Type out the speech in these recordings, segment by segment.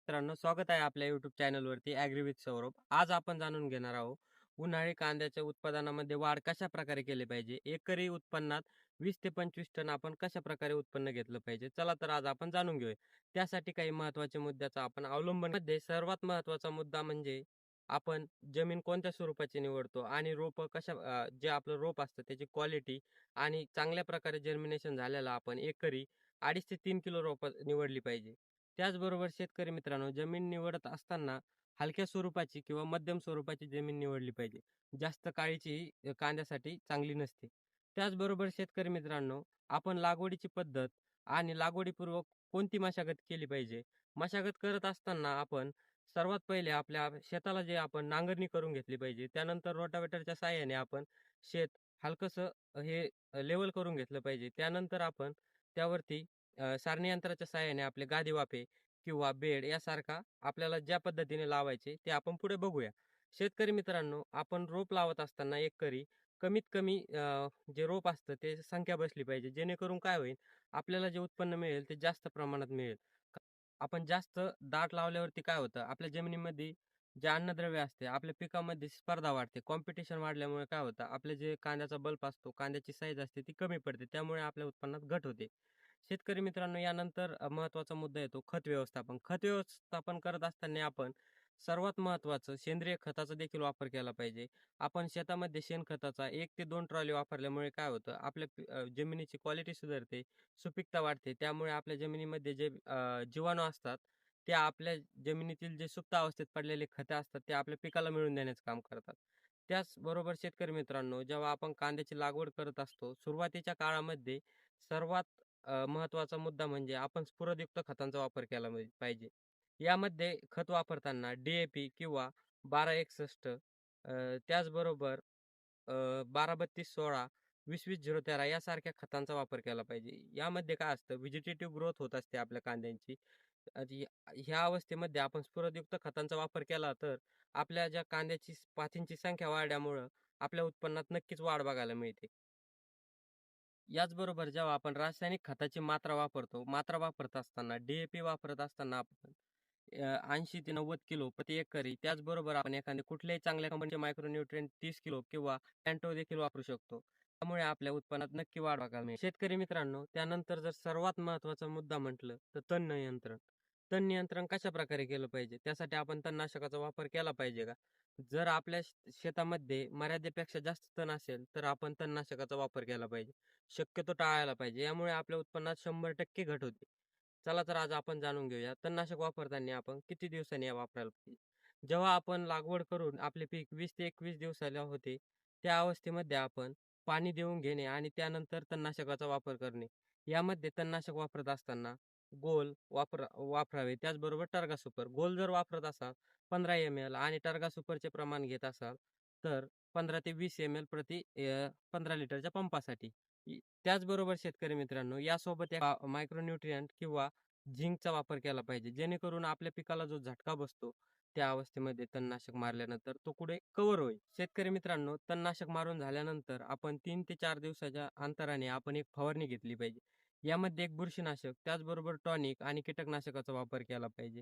मित्रांनो, स्वागत आहे आपल्या YouTube चॅनलवरती ॲग्री विथ सौरभ. आज आपण जाणून घेणार आहोत, उन्हाळी कांद्याच्या उत्पादनामध्ये वाढ कशाप्रकारे केली पाहिजे? एकरी उत्पन्नात 20 ते 25 टन आपण कशाप्रकारे उत्पन्न घेतलं पाहिजे? चला तर आज आपण जाणून घेऊया. त्यासाठी काही महत्त्वाच्या मुद्द्याचा आपण अवलंबन मध्ये सर्वात महत्त्वाचा मुद्दा म्हणजे आपण जमीन कोणत्या स्वरूपाची निवडतो आणि रोपं जे आपलं रोप असतं त्याची क्वालिटी आणि चांगल्या प्रकारे जर्मिनेशन झालेलं आपण एकरी 2.5 ते 3 किलो रोपं निवडली पाहिजे. त्याचबरोबर शेतकरी मित्रांनो, जमीन निवडत असताना हलक्या स्वरूपाची किंवा मध्यम स्वरूपाची जमीन निवडली पाहिजे. जास्त काळीची कांद्यासाठी चांगली नसते. त्याचबरोबर शेतकरी मित्रांनो, आपण लागवडीची पद्धत आणि लागवडीपूर्व कोणती मशागत केली पाहिजे? मशागत करत असताना आपण सर्वात पहिले आपल्या शेताला जे आपण नांगरणी करून घेतली पाहिजे. त्यानंतर रोटावेटरच्या साहाय्याने आपण शेत हलकसं हे लेव्हल करून घेतलं पाहिजे. त्यानंतर आपण त्यावरती सारणी यंत्राच्या सहाय्याने आपले गादी-वाफे किंवा बेड यासारखा आपल्याला ज्या पद्धतीने लावायचे ते आपण पुढे बघूया. शेतकरी मित्रांनो, आपण रोप लावत असताना एकरी कमीत कमी जे रोप असतं ते संख्या बसली पाहिजे. जेणेकरून काय होईल, आपल्याला जे उत्पन्न मिळेल ते जास्त प्रमाणात मिळेल. आपण जास्त दाट लावल्यावरती काय होतं, आपल्या जमिनीमध्ये जे अन्नद्रव्य असते, आपल्या पिकामध्ये स्पर्धा वाढते. कॉम्पिटिशन वाढल्यामुळे काय होतं, आपले जे कांद्याचा बल्ब असतो, कांद्याची साईज असते ती कमी पडते. त्यामुळे आपल्या उत्पन्नात घट होते. शेतकरी मित्रांनो, यानंतर महत्त्वाचा मुद्दा येतो खत व्यवस्थापन. खत व्यवस्थापन करत असताना आपण सर्वात महत्त्वाचं सेंद्रिय खताचा देखील वापर केला पाहिजे. आपण शेतामध्ये शेणखताचा 1 ते 2 ट्रॉली वापरल्यामुळे काय होतं, आपल्या जमिनीची क्वालिटी सुधारते, सुपीकता वाढते. त्यामुळे आपल्या जमिनीमध्ये जे जीवाणू असतात, ते आपल्या जमिनीतील जे सुप्त अवस्थेत पडलेले खतं असतात, ते आपल्या पिकाला मिळवून देण्याचं काम करतात. त्याचबरोबर शेतकरी मित्रांनो, जेव्हा आपण कांद्याची लागवड करत असतो, सुरुवातीच्या काळामध्ये सर्वात महत्त्वाचा मुद्दा म्हणजे आपण स्फुरदयुक्त खतांचा वापर केला पाहिजे. यामध्ये खत वापरताना डी-ए-पी किंवा 1261 त्याचबरोबर 12-32-16, 20-20-013 यासारख्या खतांचा वापर केला पाहिजे. यामध्ये काय असतं व्हेजिटेटिव्ह ग्रोथ होत असते आपल्या कांद्यांची. ह्या अवस्थेमध्ये आपण स्फुरदयुक्त खतांचा वापर केला तर आपल्या ज्या कांद्याची पातींची संख्या वाढल्यामुळं आपल्या उत्पन्नात नक्कीच वाढ बघायला मिळते. याचबरोबर जेव्हा आपण रासायनिक खताची मात्रा वापरत असताना डी-ए-पी वापरत असताना आपण 80 ते 90 किलो प्रति एकरी त्याचबरोबर आपण एखाद्या कुठल्याही चांगल्या कंपनीचे मायक्रोन्यूट्रिएंट 30 किलो किंवा पॅन्टो देखील वापरू शकतो. त्यामुळे आपल्या उत्पन्नात नक्की वाढ बघायला मिळेल. शेतकरी मित्रांनो, त्यानंतर जर सर्वात महत्त्वाचा मुद्दा म्हटलं तर तण नियंत्रण. तण नियंत्रण कशाप्रकारे केलं पाहिजे? त्यासाठी आपण तणनाशकाचा वापर केला पाहिजे का? जर आपल्या शेतामध्ये मर्यादेपेक्षा जास्त तण असेल, तर आपण तणनाशकाचा वापर केला पाहिजे. शक्यतो टाळायला पाहिजे. यामुळे आपल्या उत्पन्नात 100% घट होते. चला तर आज आपण जाणून घेऊया तणनाशक वापरताना आपण किती दिवसांनी वापरायला पाहिजे. जेव्हा आपण लागवड करून आपले पीक 20 ते 21 दिवसाला होते, त्या अवस्थेमध्ये आपण पाणी देऊन घेणे आणि त्यानंतर तणनाशकाचा वापर करणे. यामध्ये तणनाशक वापरत असताना गोल वापरावे. त्याचबरोबर टर्गा सुपर. गोल जर वापरत असाल 15 ml आणि टर्गा सुपरचे प्रमाण घेत असाल, तर 15 ते 20 ml प्रति 15 लिटरच्या पंपासाठी. त्याचबरोबर शेतकरी मित्रांनो, यासोबत एक मायक्रोन्यूट्रिएंट किंवा झिंकचा वापर केला पाहिजे. जेणेकरून आपल्या पिकाला जो झटका बसतो, त्या अवस्थेमध्ये तणनाशक मारल्यानंतर तो कुठे कव्हर होईल. शेतकरी मित्रांनो, तणनाशक मारून झाल्यानंतर आपण 3 ते 4 दिवसाच्या अंतराने आपण एक फवारणी घेतली पाहिजे. यामध्ये एक बुरशीनाशक, त्याचबरोबर टॉनिक आणि कीटकनाशकाचा वापर केला पाहिजे.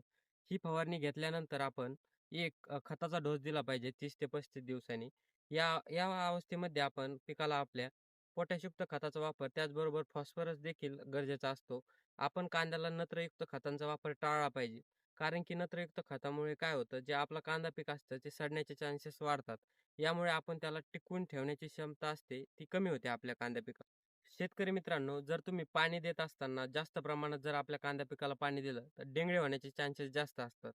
ही फवारणी घेतल्यानंतर आपण एक खताचा डोस दिला पाहिजे 30 ते 35 दिवसांनी. या या अवस्थेमध्ये आपण पिकाला आपल्या पोटॅशयुक्त खताचा वापर त्याचबरोबर फॉस्फरस देखील गरजेचा असतो. आपण कांद्याला नत्रयुक्त खतांचा वापर टाळला पाहिजे. कारण की नत्रयुक्त खतामुळे काय होतं, जे आपलं कांदा पीक असतं ते सडण्याचे चान्सेस वाढतात. यामुळे आपण त्याला टिकवून ठेवण्याची क्षमता असते, ती कमी होते आपल्या कांद्या पिकात. शेतकरी मित्रांनो, जर तुम्ही पाणी देत असताना जास्त प्रमाणात जर आपल्या कांद्या पिकाला पाणी दिलं, तर डेंगळे होण्याचे चान्सेस जास्त असतात.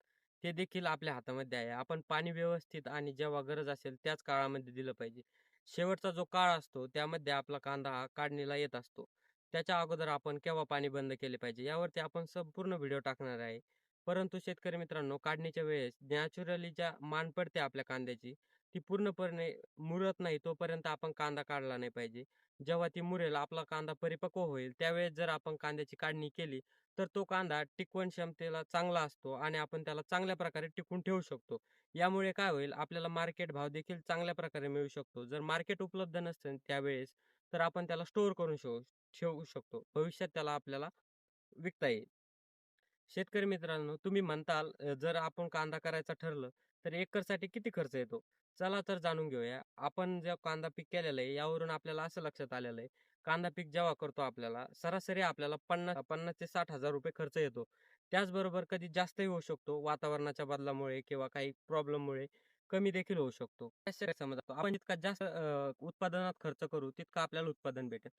ते देखील आपल्या हातामध्ये आहे. आपण पाणी व्यवस्थित आणि जेव्हा गरज असेल त्याच काळामध्ये दिलं पाहिजे. शेवटचा जो काळ असतो, त्यामध्ये आपला कांदा हा काढणीला येत असतो. त्याच्या अगोदर आपण केव्हा पाणी बंद केले पाहिजे, यावरती आपण संपूर्ण व्हिडिओ टाकणार आहे. परंतु शेतकरी मित्रांनो, काढणीच्या वेळेस नॅचरली ज्या मान पडते आपल्या कांद्याची, ती पूर्णपणे मुरत नाही तोपर्यंत आपण कांदा काढला नाही पाहिजे. जेव्हा ती मुरेल, आपला कांदा परिपक्व होईल, त्यावेळेस जर आपण कांद्याची काढणी केली, तर तो कांदा टिकवण क्षमतेला चांगला असतो आणि आपण त्याला चांगल्या प्रकारे टिकवून ठेवू शकतो. यामुळे काय होईल, आपल्याला मार्केट भाव देखील चांगल्या प्रकारे मिळू शकतो. जर मार्केट उपलब्ध नसेल त्यावेळेस, तर आपण त्याला स्टोअर करून ठेवू शकतो. भविष्यात त्याला आपल्याला विकता येईल. शेतकरी मित्रांनो, तुम्ही म्हणताल जर आपण कांदा करायचा ठरलं, तर एकरसाठी किती खर्च येतो? चला तर जाणून घेऊया. आपण जे कांदा पीक केलेलं आहे, यावरून आपल्याला असं लक्षात आलेलं आहे, कांदा पीक जेव्हा करतो आपल्याला, सरासरी आपल्याला 50 ते ₹60,000 खर्च येतो. त्याचबरोबर कधी जास्तही होऊ शकतो, वातावरणाच्या बदलामुळे किंवा काही प्रॉब्लेममुळे कमी देखील होऊ शकतो. कसे समजतो, आपण जितका जास्त उत्पादनात खर्च करू, तितकं आपल्याला उत्पादन भेटेल.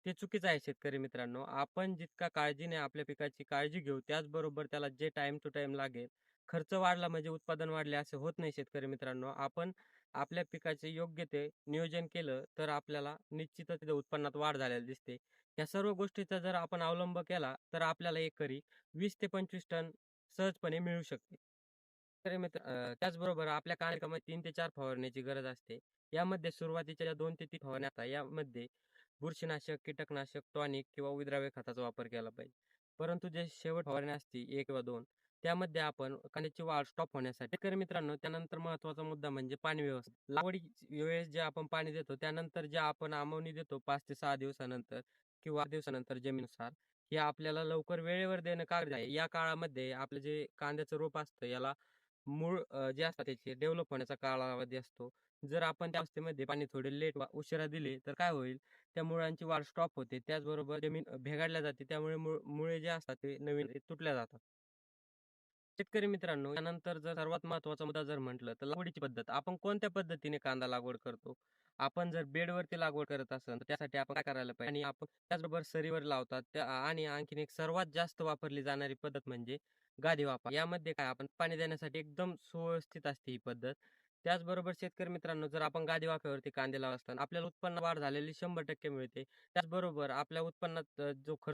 ते चुकीचं आहे शेतकरी मित्रांनो. आपण जितका काळजीने आपल्या पिकाची काळजी घेऊ, त्याचबरोबर त्याला जे टाईम टू टाईम लागेल. खर्च वाढला म्हणजे उत्पादन वाढले असं होत नाही शेतकरी मित्रांनो. आपण आपल्या पिकाचे योग्य ते नियोजन केलं, तर आपल्याला निश्चितच तिथे उत्पन्नात वाढ झालेली दिसते. या सर्व गोष्टीचा जर आपण अवलंब केला, तर आपल्याला एकरी 20 ते 25 टन सहजपणे मिळू शकते. तर त्याचबरोबर आपल्या कांद्यामध्ये 3 ते 4 फवारण्याची गरज असते. यामध्ये सुरुवातीच्या ज्या 2 ते 3 फवारण्या असतात, यामध्ये बुरशीनाशक, कीटकनाशक, टॉनिक किंवा विद्राव्य खताचा वापर केला पाहिजे. परंतु जे शेवट फवारणी असते 1 किंवा 2 त्यामध्ये आपण कांद्याची वाढ स्टॉप होण्यासाठी शेतकरी मित्रांनो, त्यानंतर महत्त्वाचा मुद्दा म्हणजे पाणी व्यवस्था. लागवडी वेळेस जे आपण पाणी देतो, त्यानंतर जे आपण आमवणी देतो 5 ते 6 दिवसानंतर किंवा 8 दिवसानंतर जमिनीनुसार, हे आपल्याला लवकर वेळेवर देणं गरजेचं आहे. या काळामध्ये आपलं जे कांद्याचं रोप असतं, याला मूळ जे असतात त्याचे डेव्हलप होण्याचा कालावधी असतो. जर आपण त्या अवस्थेमध्ये पाणी थोडे लेट उशिरा दिले, तर काय होईल, त्या मुळांची वाढ स्टॉप होते. त्याचबरोबर जमीन भेगाडल्या जाते. त्यामुळे मुळे जे असतात ते नवीन तुटल्या जातात. शेतकरी मित्रांनो, त्यानंतर जर सर्वात महत्त्वाचा मुद्दा जर म्हटलं, तर लागवडीची पद्धत. आपण कोणत्या पद्धतीने कांदा लागवड करतो? आपण जर बेडवरती लागवड करत असेल, तर त्यासाठी आपण काय करायला पाहिजे? आणि आपण त्याचबरोबर सरीवर लावतात आणि आणखीन एक सर्वात जास्त वापरली जाणारी पद्धत म्हणजे गादी वापा. यामध्ये काय आपण पाणी देण्यासाठी एकदम सुव्यवस्थित असते ही पद्धत. त्याचबरोबर शेतकरी मित्रांनो, जर आपण गादी वाफ्यावरती कांदे लावत असताना आपल्याला उत्पन्न वाढ झालेली 100% मिळते. त्याचबरोबर आपल्या उत्पन्नात जो खर्च